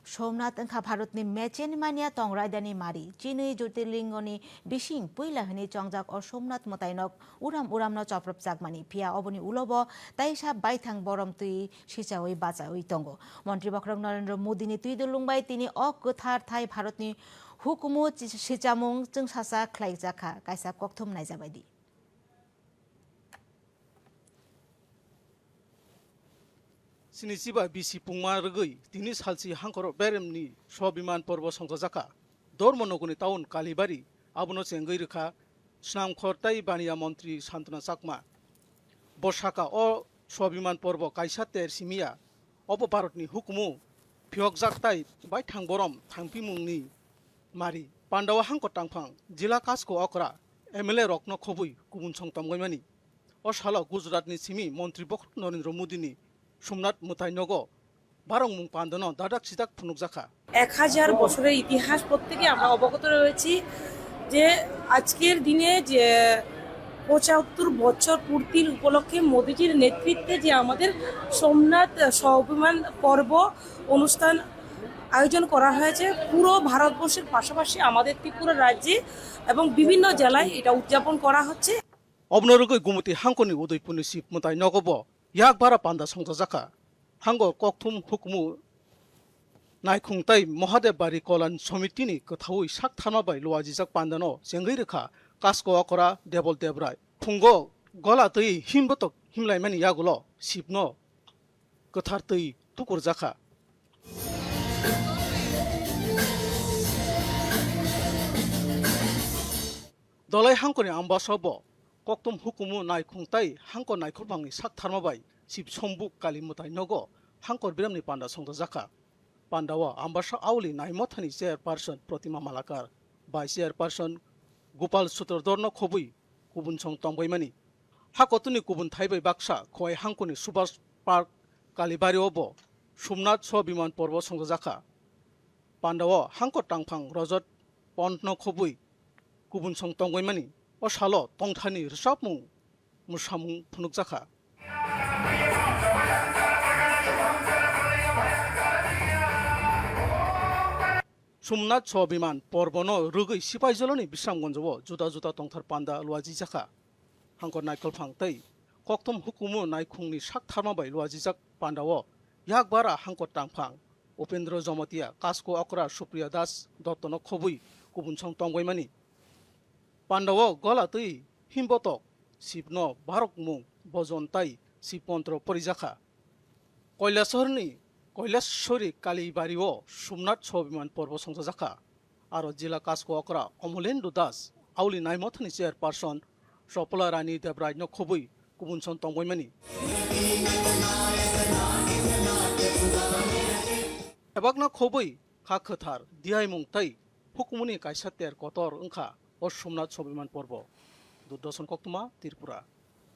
सोमनाथ अंखा भारतनि मेचेन मानिया तंगरायदानि मारि चिनि ज्योतिर्लिंगनि बिसिं पुइलाहनि चंजाक और सोमनाथ मोताइनक उराम उरामनो चप्रपजाक मानि फिया अबनि उलबो ताइसा बाइथां बरम तुइ सिचावै बाचावै तंगो मन्त्री बख्रं नरेन्द्र मोदीनि तुइदुलुंबाय तिनि अगोथार थाइ भारतनि हुकुमु सिचामुं जोंसासा ख्लाइजाखा काइसा कक्थुम नायजाबायदि सिनिसिबा बिसि पुंमा रगै तिनि सालसि हांखर बेरेमनि स्वाभिमान पर्व संजाका धर्मनगरनि टाउन कालीबारी आबनो चेंगै रेखा स्नामखर ताइ बानिया मन्त्री सान्तना चाकमा बसाका अ स्वाभिमान पर्व काइसा तेर सिमिया अब भारतनि हुकुमु फियकजाक ताइ बाय थांबरम थांफिमुंनि मारि पान्डावा हांखर टांफां जिला कासको अकरा एमएलए रकनो खबुइ गुबुन संतमगैमानि अ साला गुजरातनि सिमी मन्त्री बख्र नरेन्द्र मोदीनि সোমনাথ মোতাইনগ বারং মুং পান্দন দাদাক সিদাক ফুনুকজাখা 1000 বছরের ইতিহাস প্রত্যেকে আমরা অবগত রয়েছি যে আজকের দিনে যে 75 বছর পূর্তির উপলক্ষে মোদিজির নেতৃত্বে যে আমাদের সোমনাথ স্বাভিমান পর্ব অনুষ্ঠান আয়োজন করা হয়েছে পুরো ভারতবর্ষের পাশাপাশি আমাদের ত্রিপুরা রাজ্যে এবং বিভিন্ন জেলায় এটা উদযাপন করা হচ্ছে অবনরগৈ গুমতি হাঙ্কনি উদয়পুরনি শিব মোতাইনগব याक बारा पान्दा संजाका हांगो कक्थुम हुकुमु नायखुंताइ महादेव बारी कलान समितिनि कथावै साक थामाबाय लवाजिजाक पान्दानो जेंगै रेखा कासको अकरा देबल देबराय फुंगो गला तै हिमबतक हिमलायमानि यागुलो शिबनो कथार तै तुकुरजाखा दलाय हांकनि आम्बासब कक्तम हुकुमु नायखुंताइ हांको नायखरबांनि साक थारमाबाय शिब सम्बुक काली मुताइ नगो हांकर बिरामनि पान्दा संजाका पान्डावा आम्बासा आवली नायमथानि चेयारपार्सन प्रतिमा मालाकार बाय चेयारपार्सन गोपाल सूत्रधरन खबुइ गुबुन सं तंबैमानि हाकतुनि गुबुन थाइबै बाक्सा खय हांकनि सुभाष पार्क कालीबारि अब सोमनाथ स्वाभिमान पर्व संजाका पान्डावा हांको टांफां रजत पन्थन खबुइ गुबुन सं तंबैमानि असालो तंथानि रिसाबमुं मुसामुं फुनुकजाखा सोमनाथ स्वाभिमान पर्वनो रुगै सिपाइजलनि बिस्रामगन्जो जुदा जुदा तंथार पान्दा लुवाजिजाखा हांकर नायखलफां तै कक्तम हुकुमु नायखुंनि साक थारमाबाय लुवाजिजाक पान्दाव याक बारा हांकर टांफां उपेन्द्र जमतिया कासको अकरा सुप्रिया दास दत्तन खबुइ गुबुन सं तंबैमानि पान्डाव गला तै हिमबतक शिबनो भारक मुं बजनताइ शिब मन्त्र परिजाखा कैलाशहरनि कालीबारिओ सोमनाथ स्वाभिमान पर्व संजाका आरो जिला कासको अकरा अमलेन्दु दास आवली नायमथनि चेयारपार्सन सपला रानी देबरायनो खबुइ गुबुन सं तंबैमानि एबागना खबुइ खा खोथार दिहाय मुं तै हुकुमनि काइसा तेर कतर ओंखा और सोमनाथ स्वाभिमान पर्व दूरदर्शन कक्तुमा त्रिपुरा।